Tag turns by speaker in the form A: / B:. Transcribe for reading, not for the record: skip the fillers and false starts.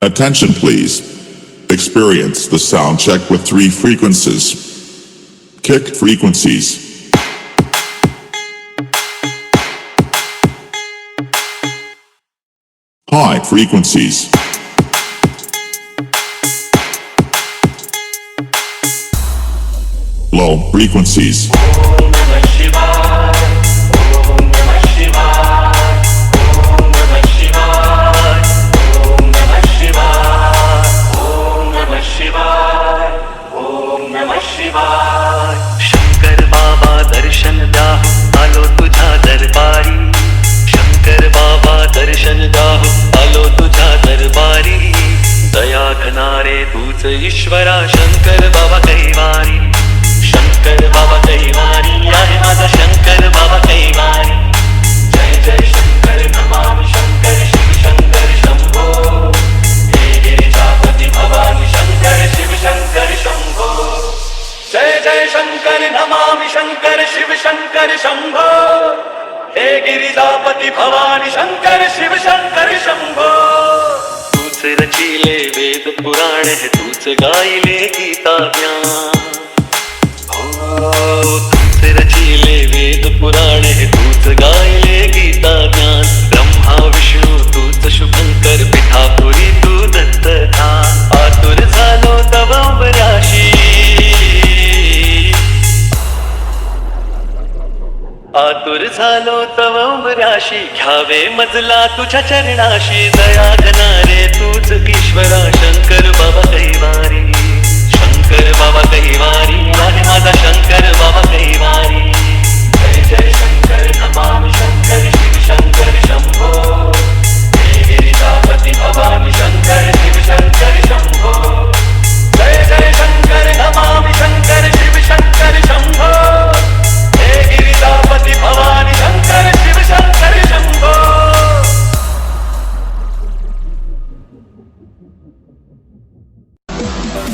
A: Attention please. Experience the sound check with 3 frequencies. Kick frequencies. High frequencies. Low frequencies.
B: Shankar बाबा दर्शन द्या आलो तुझ्या दरबारी. शंकर बाबा दर्शन द्या आलो तुझ्या दरबारी. दया घनारे तूच ईश्वरा शंकर बाबा कैवारी. शंकर बाबा कैवारी आहे माझा शंकर बाबा कैवारी. जय जय शंकर नमामि शंकर शिव शंकर शंभो. हे गिरिजापती भवानी शंकर शिव शंकर शंभो. जय जय शंकर नमामि शंकर शिव शंकर शंभो. हे गिरिजापती भवानी शंकर शिव शंकर शंभो. तूच रचिले वेद पुराण है तूच गायले गीता ज्ञान. हो तूच रचिले वेद पुराण है तूच गायले गीता ज्ञान. ब्रह्मा विष्णू तूच शुभंकर पिठापुरी तू दत्त था. आतुर झालो तव उंबऱ्याशी. आतुर झालो तव उंबऱ्याशी. घ्यावे मजला तुझ्या चरणाशी. दया घनारे तू